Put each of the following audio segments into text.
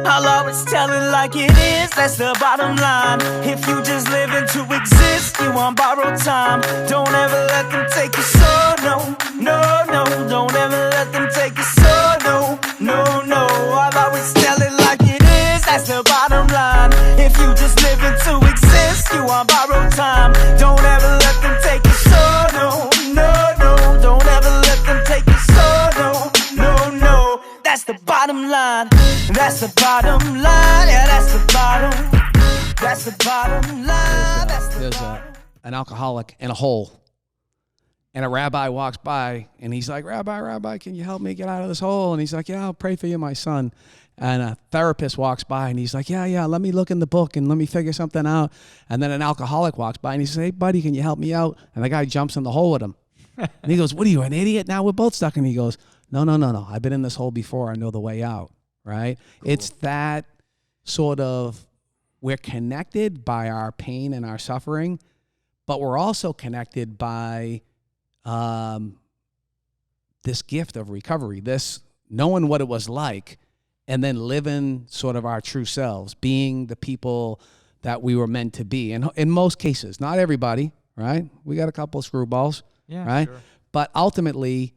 I'll always tell it like it is, that's the bottom line. If you just living to exist, you on borrowed time. Don't ever let them take your soul, no, no, no. Don't ever let them take your soul, no, no, no. I'll always tell it like it is, that's the bottom line. If you just living to exist, you on borrowed time. Don't ever let them take your soul, no, no, no. Don't ever let them take your soul, no, no, no. That's the bottom line. That's the bottom line. Yeah, that's the bottom. That's the bottom line. There's an alcoholic in a hole, and a rabbi walks by, and he's like, Rabbi, can you help me get out of this hole? And he's like, yeah, I'll pray for you, my son. And a therapist walks by, and he's like, yeah, let me look in the book and let me figure something out. And then an alcoholic walks by, and he says, hey, buddy, can you help me out? And the guy jumps in the hole with him. And he goes, what are you, an idiot? Now we're both stuck. And he goes, no. I've been in this hole before. I know the way out, right? Cool. It's that sort of, we're connected by our pain and our suffering, but we're also connected by this gift of recovery, this knowing what it was like, and then living sort of our true selves, being the people that we were meant to be. And in most cases, not everybody, right? We got a couple of screwballs, right? Sure. But ultimately,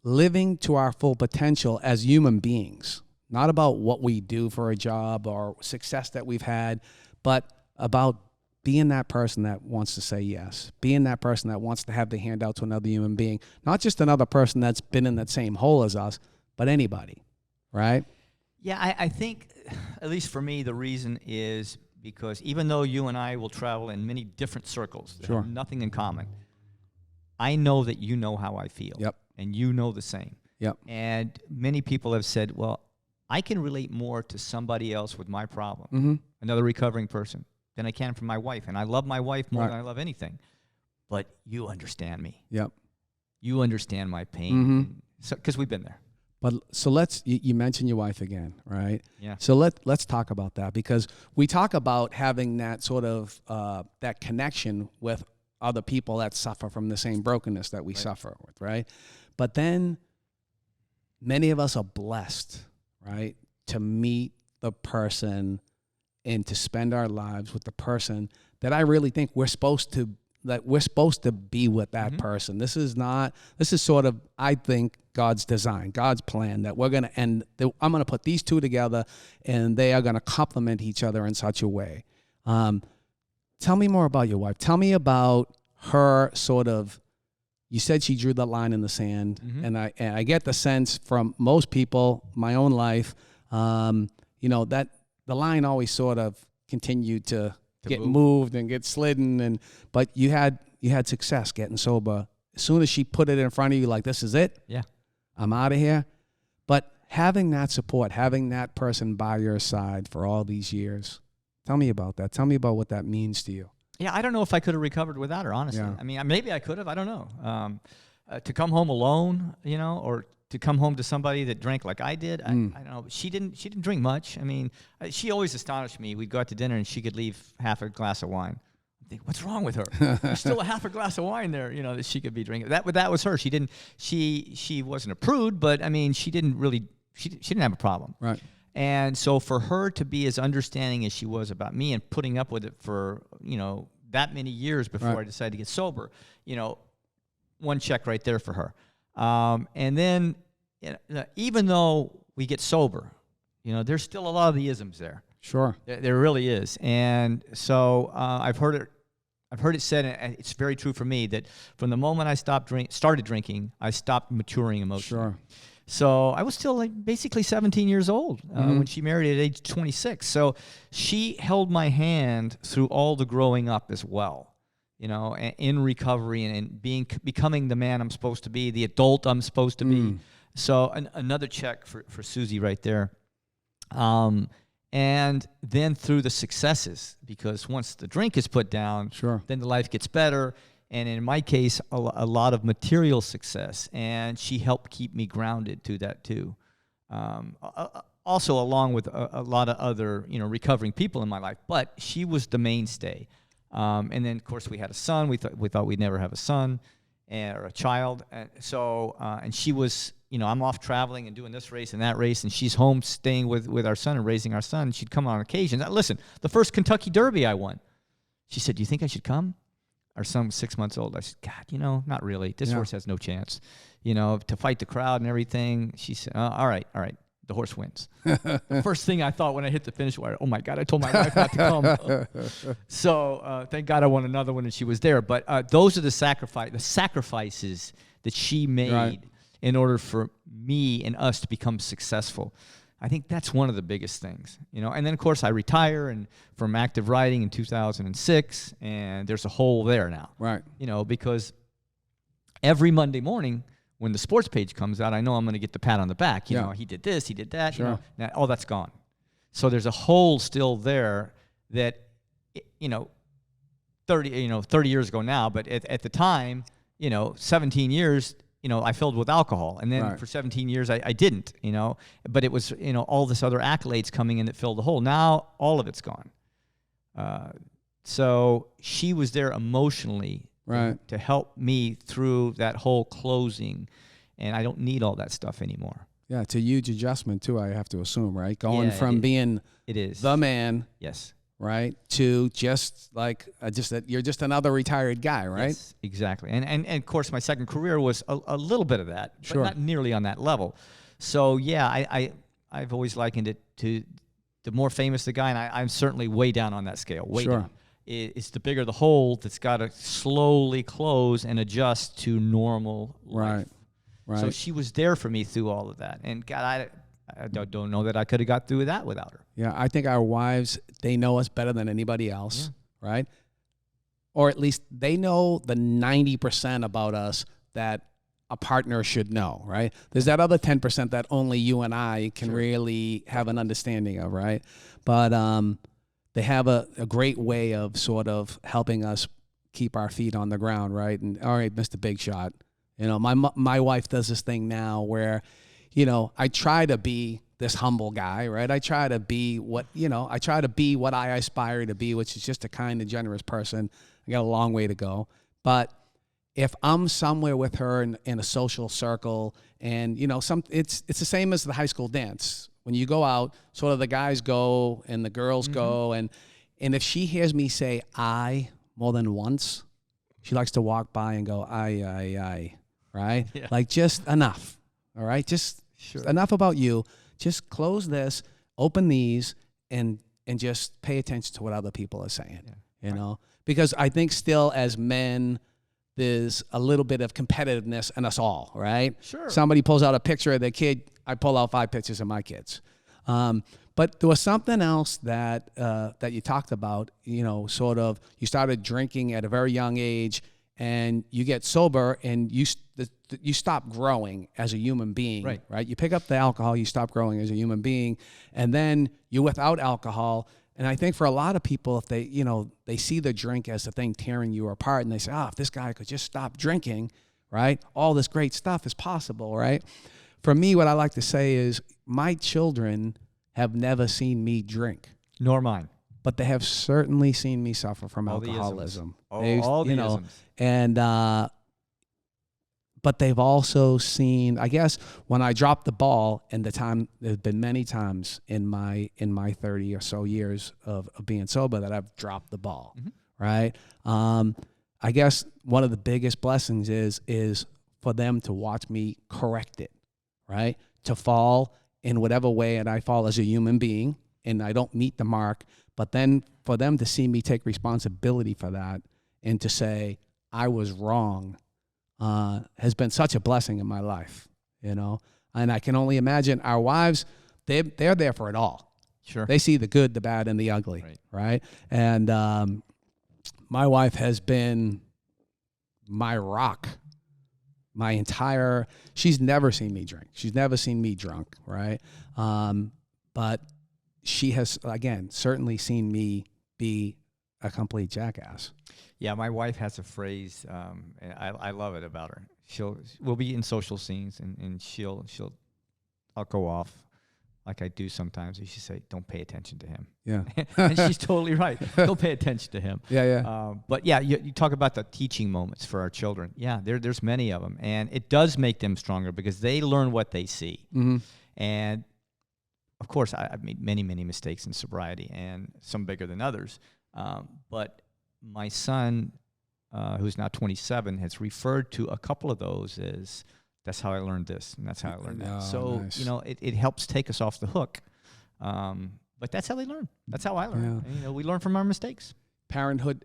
living to our full potential as human beings, not about what we do for a job or success that we've had, but about being that person that wants to say yes, being that person that wants to have the hand out to another human being, not just another person that's been in that same hole as us, but anybody, right? Yeah, I think, at least for me, the reason is because even though you and I will travel in many different circles that have nothing in common, I know that you know how I feel. Yep. And you know the same. Yep. And many people have said, well, I can relate more to somebody else with my problem, another recovering person, than I can from my wife. And I love my wife more than I love anything. But you understand me. Yep. You understand my pain. Because we've been there. But so you mentioned your wife again, right? Yeah. So let's talk about that, because we talk about having that sort of, that connection with other people that suffer from the same brokenness that we suffer with, right? But then many of us are blessed, right, to meet the person and to spend our lives with the person that I really think we're supposed to be with that person. This is sort of, I think, God's design, God's plan, that we're going to I'm going to put these two together and they are going to complement each other in such a way. Tell me more about your wife. Tell me about her sort of, you said she drew the line in the sand, and I get the sense from most people, my own life, that the line always sort of continued to get moved and get slidden, but you had success getting sober. As soon as she put it in front of you, like, this is it. Yeah, I'm out of here. But having that support, having that person by your side for all these years, tell me about that. Tell me about what that means to you. Yeah, I don't know if I could have recovered without her, honestly. Yeah. I mean, maybe I could have. I don't know. To come home alone, or to come home to somebody that drank like I did, I don't know. But she didn't drink much. I mean, she always astonished me. We'd go out to dinner and she could leave half a glass of wine. I think, what's wrong with her? There's still a half a glass of wine there, that she could be drinking. That was her. She didn't. She wasn't a prude, but I mean, she didn't have a problem. Right. And so for her to be as understanding as she was about me and putting up with it for, that many years before I decided to get sober, one check right there for her. And then, even though we get sober, there's still a lot of the isms there. Sure. There really is. And so I've heard it said, and it's very true for me, that from the moment I started drinking, I stopped maturing emotionally. Sure. So I was still basically 17 years old when she married at age 26. So she held my hand through all the growing up as well, in recovery and becoming the man I'm supposed to be, the adult I'm supposed to be. So another check for Susie right there. And then through the successes, because once the drink is put down, then the life gets better. And in my case, a lot of material success, and she helped keep me grounded to that too. Also, along with a lot of other, recovering people in my life, but she was the mainstay. And then, of course, we had a son. We thought we'd never have a son or a child, and so and she was I'm off traveling and doing this race and that race, and she's home staying with our son and raising our son. She'd come on occasion. Listen, the first Kentucky Derby I won, she said, "Do you think I should come?" Our son was 6 months old. I said, "God, not really. This horse has no chance, to fight the crowd and everything." She said, all right. The horse wins. The first thing I thought when I hit the finish wire, oh my God, I told my wife not to come. So thank God I won another one and she was there. But those are the sacrifices that she made in order for me and us to become successful. I think that's one of the biggest things, And then, of course, I retire from active riding in 2006, and there's a hole there now. Right. Because every Monday morning, when the sports page comes out, I know I'm going to get the pat on the back. He did this, he did that. Sure. Now all that's gone. So there's a hole still there that, 30 years ago now, but at the time, 17 years, I filled with alcohol. And then for 17 years, I didn't, But it was, all this other accolades coming in that filled the hole. Now all of it's gone. So she was there emotionally to help me through that whole closing, and I don't need all that stuff anymore. Yeah, it's a huge adjustment too, I have to assume, right? Going from being the man, yes, right, to just like you're just another retired guy, right? Yes, exactly. And of course, my second career was a little bit of that, but not nearly on that level. So yeah, I've always likened it to the more famous the guy, and I'm certainly way down on that scale, way down. It's the bigger the hole that's got to slowly close and adjust to normal life. Right. So she was there for me through all of that. And God, I don't know that I could have got through that without her. Yeah, I think our wives, they know us better than anybody else, right? Or at least they know the 90% about us that a partner should know, right? There's that other 10% that only you and I can really have an understanding of, right? But they have a great way of sort of helping us keep our feet on the ground, right? And all right, Mr. Big Shot, my wife does this thing now where, I try to be this humble guy, right? I try to be what I aspire to be, which is just a kind and generous person. I got a long way to go, but if I'm somewhere with her in a social circle, and it's the same as the high school dance. When you go out, sort of the guys go and the girls go, and if she hears me say "I" more than once, she likes to walk by and go "I," right? Yeah. Like just enough, all right? Just enough about you. Just close this, open these, and just pay attention to what other people are saying. Yeah. Because I think still as men, there's a little bit of competitiveness in us all, right? Sure. Somebody pulls out a picture of their kid, I pull out 5 pictures of my kids. But there was something else that you talked about, sort of you started drinking at a very young age and you get sober and you stop growing as a human being, right? You pick up the alcohol, you stop growing as a human being, and then you're without alcohol. And I think for a lot of people, if they see the drink as the thing tearing you apart, and they say, if this guy could just stop drinking, right? All this great stuff is possible, right? For me, what I like to say is my children have never seen me drink. Nor mine. But they have certainly seen me suffer from alcoholism. All the isms. And but they've also seen, I guess, when I dropped the ball, and there's been many times in my 30 or so years of being sober that I've dropped the ball, right? I guess one of the biggest blessings is for them to watch me correct it, right? To fall in whatever way, and I fall as a human being, and I don't meet the mark, but then for them to see me take responsibility for that and to say, I was wrong, has been such a blessing in my life, And I can only imagine our wives, they're there for it all. Sure. They see the good, the bad, and the ugly, right? And my wife has been my rock. She's never seen me drink. She's never seen me drunk, right? But she has, again, certainly seen me be a complete jackass. Yeah, my wife has a phrase, and I love it about her. We'll be in social scenes, and I'll go off. like I do sometimes. You should say, "Don't pay attention to him." Yeah. And she's totally right. Don't pay attention to him. Yeah. But yeah, you talk about the teaching moments for our children. Yeah, there's many of them, and it does make them stronger because they learn what they see. Mm-hmm. And of course, I've made many mistakes in sobriety, and some bigger than others. But my son, who's now 27, has referred to a couple of those as, that's how I learned this, and that's how I learned that. So, nice. you know, it helps take us off the hook. But that's how they learn. That's how I learn. Yeah. And, you know, we learn from our mistakes. Parenthood,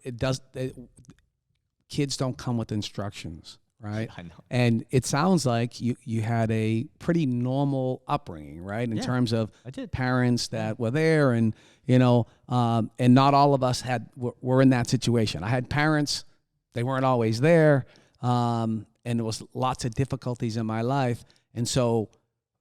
kids don't come with instructions, right? I know. And it sounds like you had a pretty normal upbringing, right? In terms of I did. parents that were there, and you know, and not all of us were in that situation. I had parents, they weren't always there, and there was lots of difficulties in my life, and so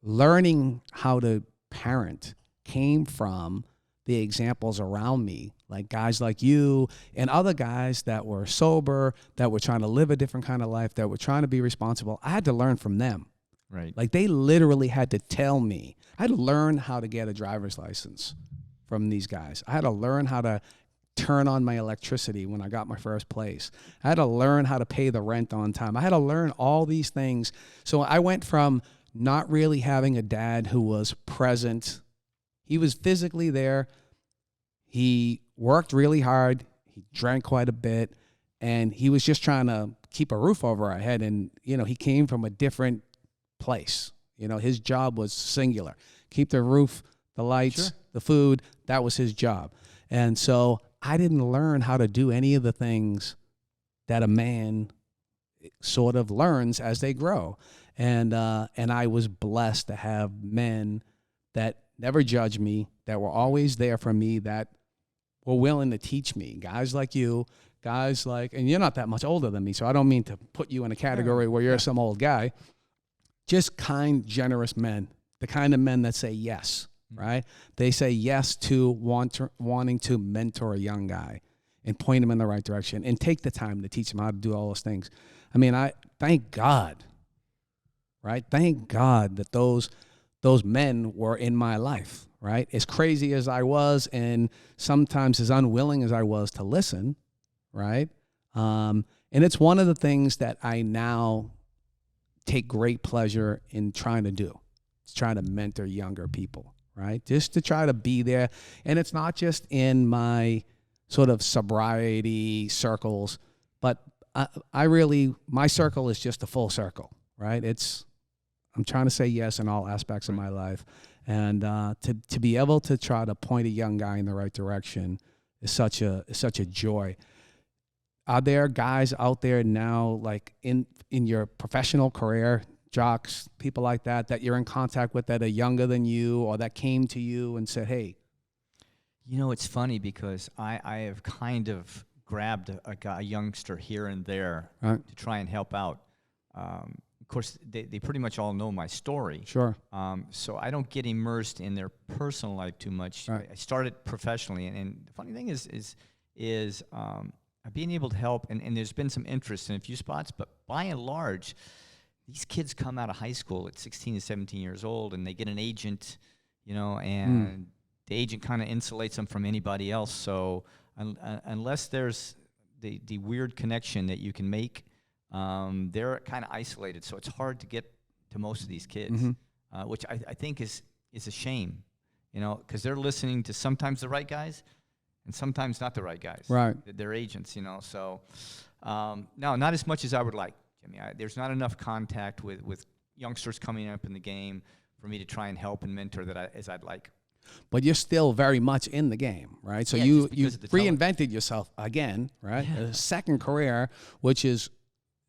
learning how to parent came from the examples around me, like guys like you and other guys that were sober, that were trying to live a different kind of life, that were trying to be responsible. I had to learn from them. Right. Like they literally had to tell me. I had to learn how to get a driver's license from these guys. I had to learn how to turn on my electricity when I got my first place. I had to learn how to pay the rent on time. I had to learn all these things. So I went from not really having a dad who was present. He was physically there. He worked really hard. He drank quite a bit, and he was just trying to keep a roof over our head. And, you know, he came from a different place. You know, his job was singular. Keep the roof, the lights, the food. That was his job. And so I didn't learn how to do any of the things that a man sort of learns as they grow. And I was blessed to have men that never judged me, that were always there for me, that were willing to teach me. Guys like you, guys like, and you're not that much older than me, so I don't mean to put you in a category where you're some old guy. Just kind, generous men, the kind of men that say yes, right? They say yes to wanting to mentor a young guy and point him in the right direction and take the time to teach him how to do all those things. I mean, thank God, right? Thank God that those men were in my life, right? As crazy as I was, and sometimes as unwilling as I was to listen, right? And it's one of the things that I now take great pleasure in trying to do. It's trying to mentor younger people, right? Just to try to be there. And it's not just in my sort of sobriety circles, but my circle is just a full circle, right? I'm trying to say yes in all aspects of my life. And to be able to try to point a young guy in the right direction is such a joy. Are there guys out there now, like in your professional career, jocks, people like that you're in contact with that are younger than you, or that came to you and said, hey? You know, it's funny because I have kind of grabbed a youngster here and there to try and help out. Of course, they pretty much all know my story. Sure. So I don't get immersed in their personal life too much. Right. I started professionally, and the funny thing is being able to help, and there's been some interest in a few spots, but by and large, these kids come out of high school at 16 to 17 years old, and they get an agent, you know, and the agent kind of insulates them from anybody else. So unless there's the weird connection that you can make, they're kind of isolated, so it's hard to get to most of these kids, which I think is a shame, you know, because they're listening to sometimes the right guys and sometimes not the right guys. Right. They're agents, you know. So, no, not as much as I would like, Jimmy. There's not enough contact with youngsters coming up in the game for me to try and help and mentor as I'd like. But you're still very much in the game, right? So you reinvented yourself again, right? Yeah. A second career, which is,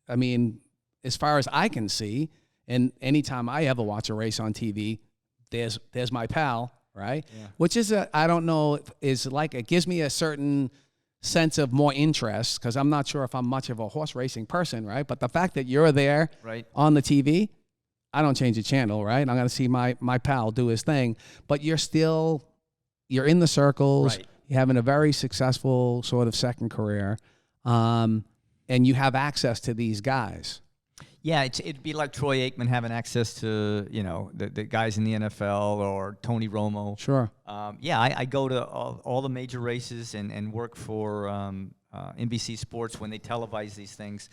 I mean, as far as I can see, and anytime I ever watch a race on TV, there's my pal, right? Yeah. Which is I don't know, is like, it gives me a certain sense of more interest, because I'm not sure if I'm much of a horse racing person, right? But the fact that you're there on the TV, I don't change the channel, right? I'm going to see my pal do his thing. But you're in the circles. Right. You're having a very successful sort of second career. And you have access to these guys. Yeah, it'd be like Troy Aikman having access to, the guys in the NFL or Tony Romo. Sure. Yeah, I go to all the major races and work for NBC Sports when they televise these things.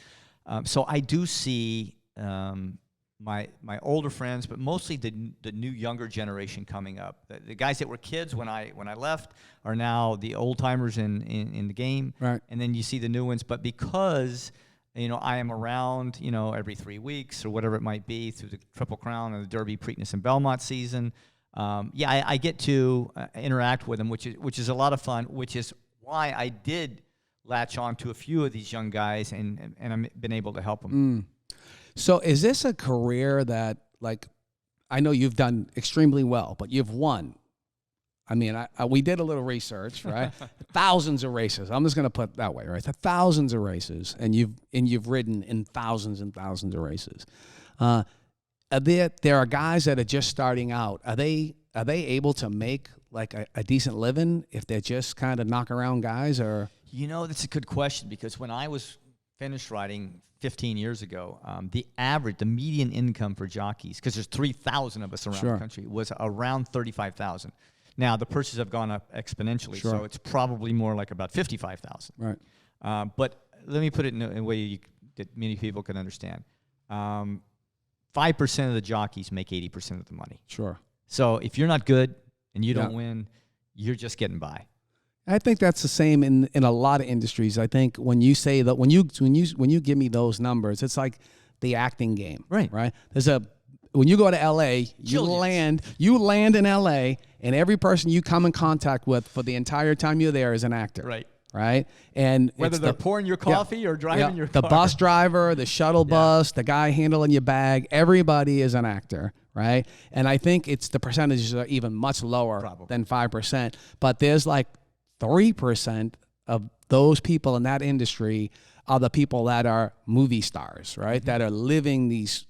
So I do see my older friends, but mostly the new younger generation coming up. The guys that were kids when I left are now the old timers in the game. Right. And then you see the new ones. But because I am around, every 3 weeks or whatever it might be through the Triple Crown and the Derby, Preakness, and Belmont season. I get to interact with them, which is a lot of fun. Which is why I did latch on to a few of these young guys and I've been able to help them. So is this a career that, like, I know you've done extremely well, but you've won. I mean, we did a little research, right? Thousands of races. I'm just going to put it that way, right? Thousands of races, and you've ridden in thousands and thousands of races. There are guys that are just starting out. Are they able to make like a decent living if they're just kind of knock around guys, or? That's a good question, because when I was finished riding 15 years ago, the median income for jockeys, because there's 3,000 of us around the country, was around 35,000. Now the purses have gone up exponentially, so it's probably more like about 55,000. Right. But let me put it in a way that many people can understand. 5% of the jockeys make 80% of the money. Sure. So if you're not good and you don't win, you're just getting by. I think that's the same in a lot of industries. I think when you say that, when you give me those numbers, it's like the acting game, right? When you go to LA, you land in LA, and every person you come in contact with for the entire time you're there is an actor, right? And whether they're pouring your coffee or driving your car, the bus driver, the shuttle bus, the guy handling your bag, everybody is an actor, right? And I think the percentages are even much lower than 5%, but there's like 3% of those people in that industry are the people that are movie stars, right? Mm-hmm. That are living these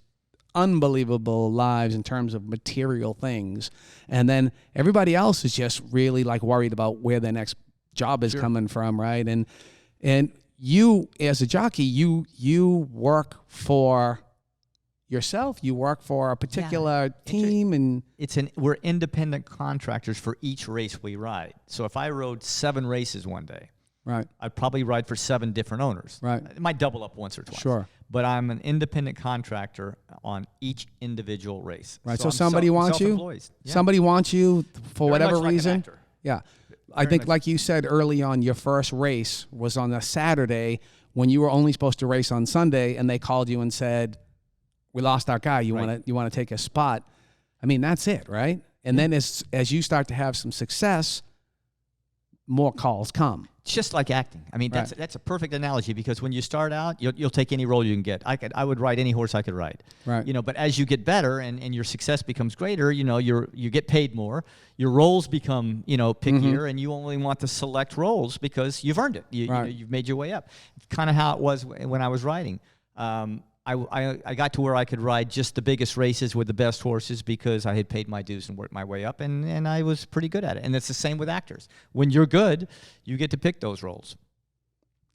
unbelievable lives in terms of material things. And then everybody else is just really like worried about where their next job is coming from, right? And you, as a jockey, you work for yourself, you work for a particular team, and we're independent contractors for each race we ride. So if I rode 7 races one day, I'd probably ride for 7 different owners. It might double up once or twice. Sure. But I'm an independent contractor on each individual race. Right. So somebody wants you. Yeah. Somebody wants you for Very whatever much like reason. an actor. Yeah. I think, like you said early on, your first race was on a Saturday when you were only supposed to race on Sunday, and they called you and said, "We lost our guy. You want to take a spot?" I mean, that's it, right? And then as you start to have some success, more calls come. It's just like acting. I mean, that's a perfect analogy, because when you start out, you'll take any role you can get. I would ride any horse I could ride. Right. But as you get better and your success becomes greater, you get paid more. Your roles become pickier, and you only want to select roles because you've earned it. You've made your way up. It's kind of how it was when I was riding. I got to where I could ride just the biggest races with the best horses because I had paid my dues and worked my way up, and I was pretty good at it. And it's the same with actors. When you're good, you get to pick those roles.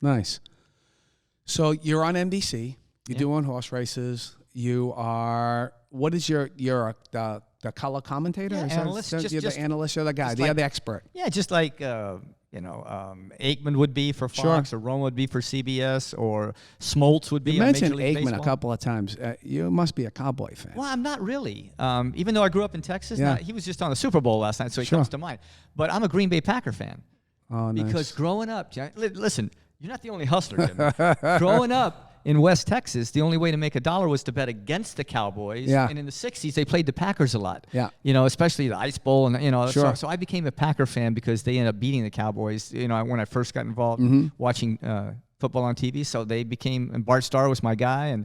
Nice. So you're on NBC. You're doing horse races. You are, what is you're the color commentator? Yeah, analyst. You're the analyst. You're the guy. You're the expert. Yeah, just like Aikman would be for Fox, or Rome would be for CBS, or Smoltz would be. You on mentioned Major League Aikman Baseball. a couple of times. You must be a Cowboy fan. Well, I'm not really. Even though I grew up in Texas, Yeah. he was just on the Super Bowl last night, so he comes to mind. But I'm a Green Bay Packer fan. Oh, nice. Because growing up, listen, you're not the only hustler, Jim. Growing up in West Texas, the only way to make $1 was to bet against the Cowboys. Yeah. And in the 60s, they played the Packers a lot. Yeah. Especially the Ice Bowl. And, Sure. so I became a Packer fan because they ended up beating the Cowboys, when I first got involved watching football on TV. So they became, and Bart Starr was my guy.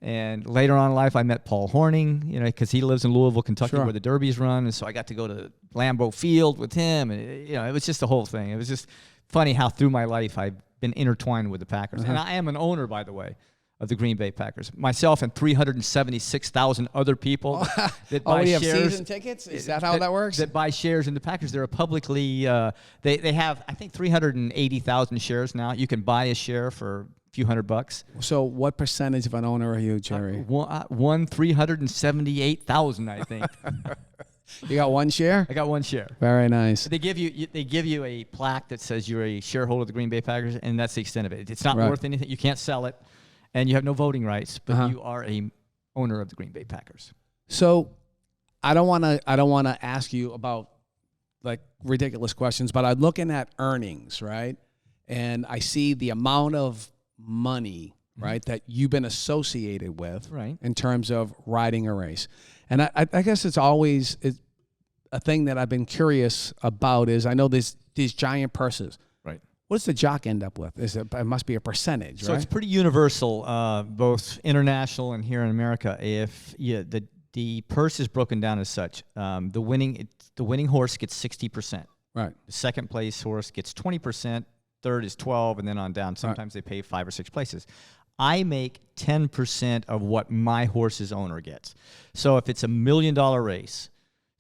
And later on in life, I met Paul Horning, because he lives in Louisville, Kentucky, where the Derby's run. And so I got to go to Lambeau Field with him. And, it was just the whole thing. It was just funny how through my life I've been intertwined with the Packers. And I am an owner, by the way, of the Green Bay Packers. Myself and 376,000 other people that buy you have shares. season tickets? Is that how that works? That buy shares in the Packers. They're publicly, they have, I think, 380,000 shares now. You can buy a share for few $100. So what percentage of an owner are you, Jerry? Won 378,000, I think. You got one share? I got one share. Very nice. They give you a plaque that says you're a shareholder of the Green Bay Packers, and that's the extent of it. It's not worth anything. You can't sell it, and you have no voting rights, but you are a owner of the Green Bay Packers. So I don't want to ask you about like ridiculous questions, but I'm looking at earnings, right? And I see the amount of money, right, that you've been associated with, right, in terms of riding a race. And I guess it's always a thing that I've been curious about is I know these giant purses. Right. What does the jock end up with? It must be a percentage, so right? It's pretty universal, both international and here in America. If the purse is broken down as such, the winning horse gets 60%. Right. The second place horse gets 20%. Third is 12, and then on down. Sometimes they pay 5 or 6 places. I make 10% of what my horse's owner gets. So if it's $1 million race,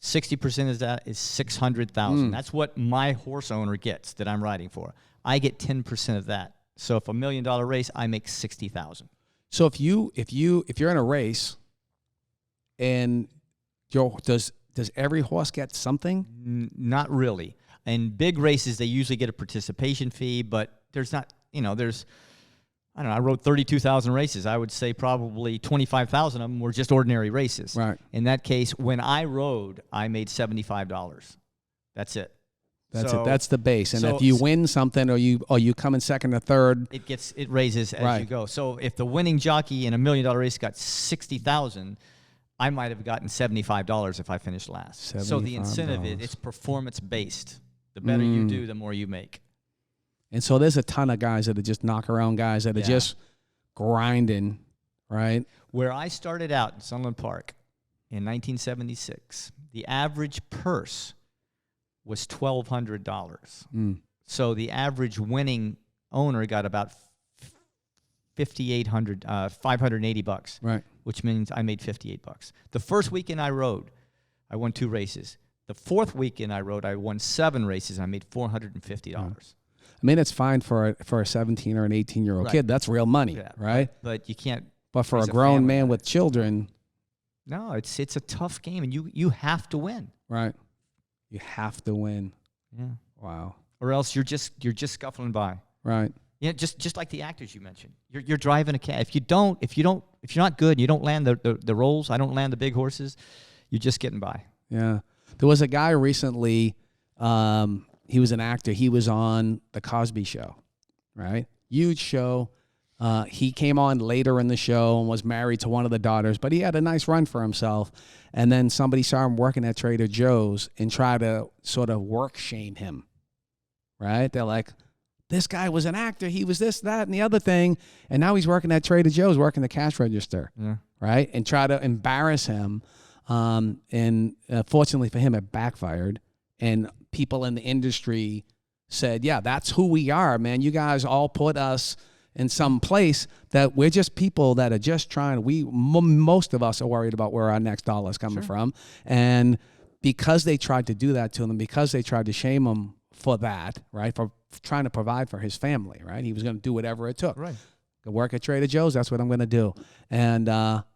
60% of that is $600,000. That's what my horse owner gets that I'm riding for. I get 10% of that. So if $1 million race, I make $60,000. So if you're in a race, and does every horse get something? Not really. In big races, they usually get a participation fee, but there's not. I don't know, I rode 32,000 races. I would say probably 25,000 of them were just ordinary races. Right. In that case, when I rode, I made $75. That's it. That's it. That's the base. And if you win something or you come in second or third, it raises as you go. So if the winning jockey in $1 million race got 60,000, I might have gotten $75 if I finished last. So the incentive it's performance based. The better you do, the more you make. And so there's a ton of guys that are just knock-around guys that are just grinding, right? Where I started out in Sunland Park in 1976, the average purse was $1,200. So the average winning owner got about $580, right? Which means I made $58. The first weekend I rode, I won 2 races. The fourth weekend I rode, I won 7 races, and I made $450. I mean, it's fine for a 17 or an 18-year-old kid. That's real money, right? But you can't. But for a grown man with children, no, it's a tough game, and you have to win. Right. You have to win. Yeah. Wow. Or else you're just scuffling by. Right. Yeah. Just like the actors you mentioned. You're driving a cab. If you're not good, and you don't land the rolls. I don't land the big horses. You're just getting by. Yeah. There was a guy recently. He was an actor. He was on The Cosby Show, right? Huge show. He came on later in the show and was married to one of the daughters, but he had a nice run for himself. And then somebody saw him working at Trader Joe's and tried to sort of work shame him, right? They're like, this guy was an actor. He was this, that, and the other thing. And now he's working at Trader Joe's, working the cash register, right? And try to embarrass him. And fortunately for him, it backfired. And people in the industry said, yeah, that's who we are, man. You guys all put us in some place that we're just people that are just trying. Most of us are worried about where our next dollar is coming from. And because they tried to do that to him, because they tried to shame him for that, right, for trying to provide for his family, right, he was going to do whatever it took. Right. Go work at Trader Joe's, that's what I'm going to do. And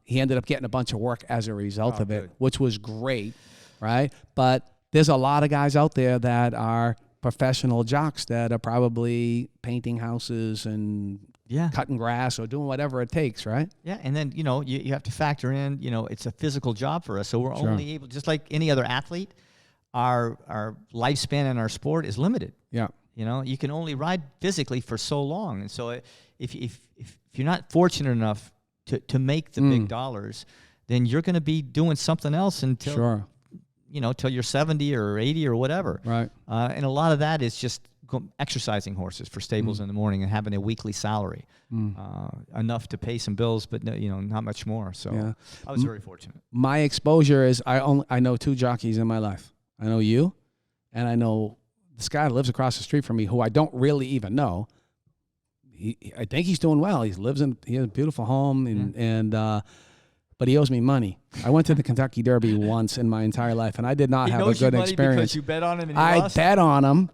he ended up getting a bunch of work as a result of it, which was great, right? But there's a lot of guys out there that are professional jocks that are probably painting houses and cutting grass or doing whatever it takes, right? Yeah, and then, you have to factor in, it's a physical job for us. So we're only able, just like any other athlete, our lifespan in our sport is limited. Yeah. You can only ride physically for so long. And so if you're not fortunate enough to make the big dollars, then you're going to be doing something else until till you're 70 or 80 or whatever. Right. And a lot of that is just exercising horses for stables in the morning and having a weekly salary, enough to pay some bills, but not much more. So I was very fortunate. My exposure is I know 2 jockeys in my life. I know you, and I know this guy that lives across the street from me who I don't really even know. I think he's doing well. He has a beautiful home, but he owes me money. I went to the Kentucky Derby once in my entire life, and I did not have a good experience. Because you bet on him and I bet on him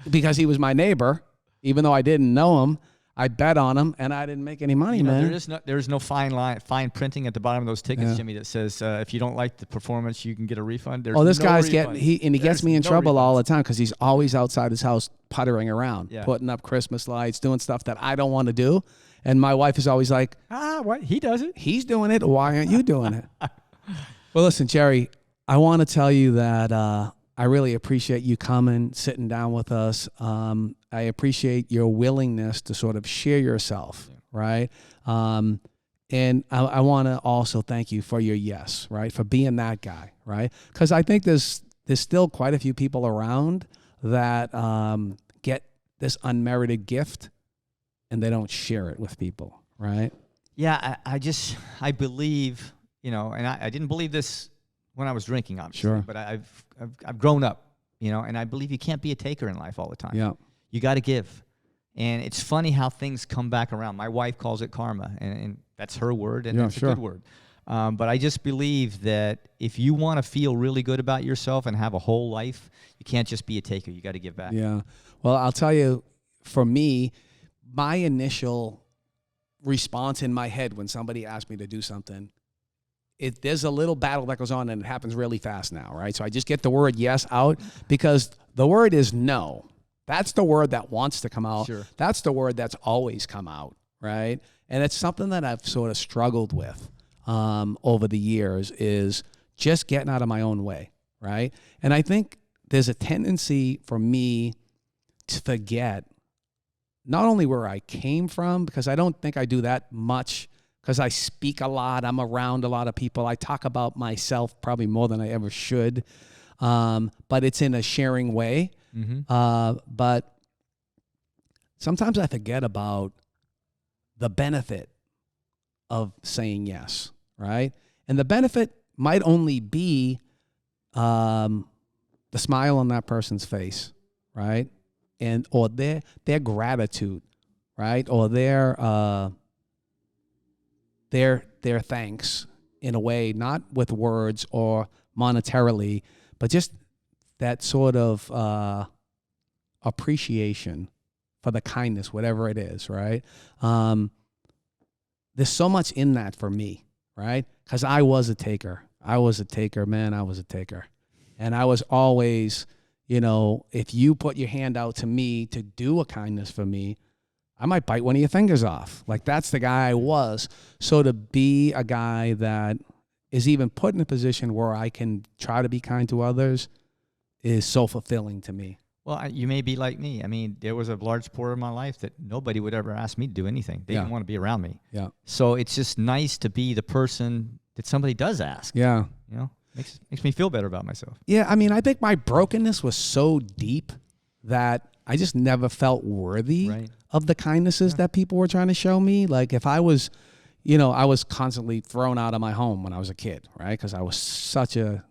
because he was my neighbor, even though I didn't know him. I bet on them, and I didn't make any money, man. There is no fine printing at the bottom of those tickets, Jimmy, that says if you don't like the performance, you can get a refund. This guy's he gets me in trouble all the time because he's always outside his house puttering around, putting up Christmas lights, doing stuff that I don't want to do. And my wife is always like, what? He does it. He's doing it. Why aren't you doing it? Well, listen, Jerry, I want to tell you that I really appreciate you coming, sitting down with us. I appreciate your willingness to sort of share yourself, right? And I want to also thank you for your yes, right? For being that guy, right? Because I think there's still quite a few people around that get this unmerited gift and they don't share it with people, right? Yeah, I believe, and I didn't believe this when I was drinking, obviously. Sure. But I've grown up, and I believe you can't be a taker in life all the time. Yeah. You got to give. And it's funny how things come back around. My wife calls it karma, and that's her word, and it's a good word. But I just believe that if you want to feel really good about yourself and have a whole life, you can't just be a taker. You got to give back. Yeah. Well, I'll tell you, for me, my initial response in my head when somebody asks me to do something, there's a little battle that goes on, and it happens really fast now, right? So I just get the word yes out because the word is no. That's the word that wants to come out. Sure. That's the word that's always come out, right? And it's something that I've sort of struggled with over the years is just getting out of my own way, right? And I think there's a tendency for me to forget not only where I came from, because I don't think I do that much because I speak a lot. I'm around a lot of people. I talk about myself probably more than I ever should, but it's in a sharing way. Mm-hmm. But sometimes I forget about the benefit of saying yes, right? And the benefit might only be the smile on that person's face, right? And or their gratitude, right? Or their thanks in a way, not with words or monetarily, but just that sort of appreciation for the kindness, whatever it is, right? There's so much in that for me, right? Because I was a taker. I was a taker. And I was always, if you put your hand out to me to do a kindness for me, I might bite one of your fingers off. Like, that's the guy I was. So to be a guy that is even put in a position where I can try to be kind to others is so fulfilling to me. Well, you may be like me. I mean, there was a large part of my life that nobody would ever ask me to do anything. They didn't want to be around me. Yeah. So it's just nice to be the person that somebody does ask. Yeah. Makes me feel better about myself. Yeah, I mean, I think my brokenness was so deep that I just never felt worthy of the kindnesses that people were trying to show me. Like, if I was, I was constantly thrown out of my home when I was a kid, right? Because I was such a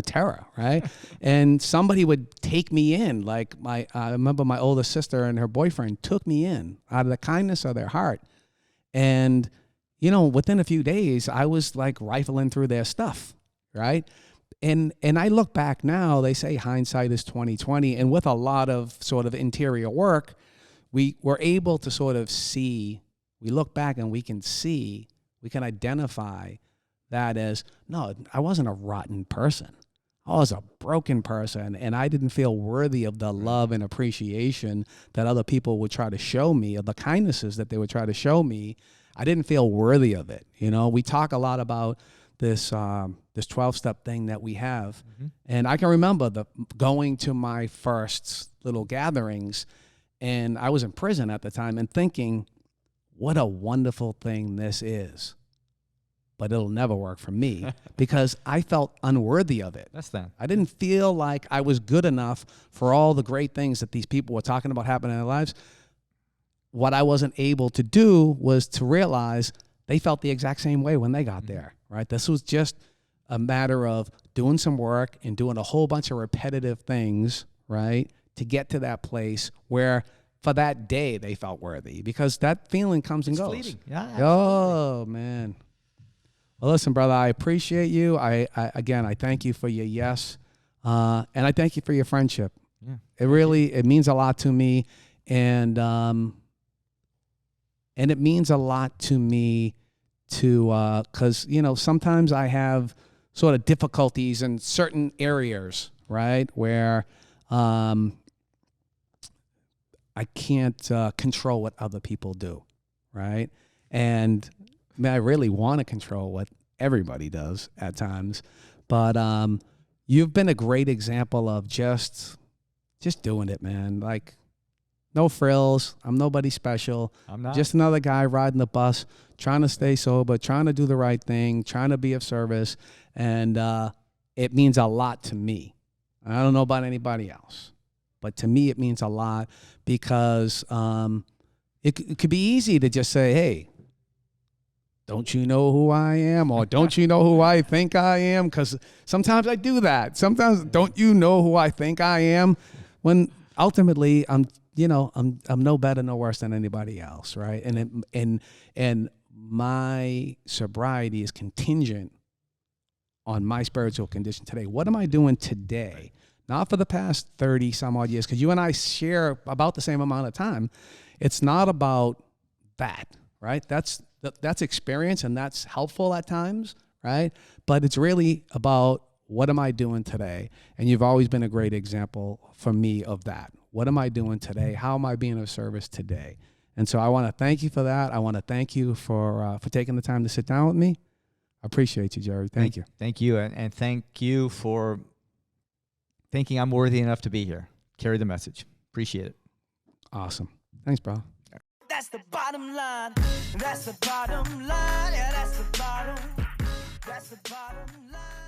terror, right? And somebody would take me in. Like, I remember my older sister and her boyfriend took me in out of the kindness of their heart. And, within a few days, I was like rifling through their stuff, right? And I look back now, they say hindsight is 20/20, and with a lot of sort of interior work, we were able to sort of see, we look back and we can identify that as, no, I wasn't a rotten person. I was a broken person, and I didn't feel worthy of the love and appreciation that other people would try to show me, of the kindnesses that they would try to show me. I didn't feel worthy of it. We talk a lot about this 12-step thing that we have. Mm-hmm. And I can remember going to my first little gatherings, and I was in prison at the time, and thinking, what a wonderful thing this is. But it'll never work for me because I felt unworthy of it. That's that. I didn't feel like I was good enough for all the great things that these people were talking about happening in their lives. What I wasn't able to do was to realize they felt the exact same way when they got there, right? This was just a matter of doing some work and doing a whole bunch of repetitive things, right, to get to that place where for that day they felt worthy, because that feeling comes and goes. Fleeting. Yeah, absolutely. Oh, man. Well, listen, brother, I appreciate you. I thank you for your yes, and I thank you for your friendship. Yeah. It means a lot to me, and And it means a lot to me to, because, sometimes I have sort of difficulties in certain areas, right, where I can't control what other people do, right? And I really want to control what everybody does at times. But you've been a great example of just doing it, man. Like, no frills. I'm nobody special. I'm not. Just another guy riding the bus, trying to stay sober, trying to do the right thing, trying to be of service. And it means a lot to me. I don't know about anybody else, but to me it means a lot because it could be easy to just say, hey, don't you know who I am? Or don't you know who I think I am? Because sometimes I do that. Sometimes, don't you know who I think I am? When ultimately I'm no better, no worse than anybody else, right? And my sobriety is contingent on my spiritual condition today. What am I doing today? Not for the past 30 some odd years, because you and I share about the same amount of time. It's not about that, right? That's experience, and that's helpful at times, right? But it's really about, what am I doing today? And you've always been a great example for me of that. What am I doing today? How am I being of service today? And so I want to thank you for that. I want to thank you for taking the time to sit down with me. I appreciate you, Jerry. Thank you. Thank you, and thank you for thinking I'm worthy enough to be here. Carry the message. Appreciate it. Awesome. Thanks, bro. That's the bottom line. That's the bottom line. Yeah, that's the bottom. That's the bottom line.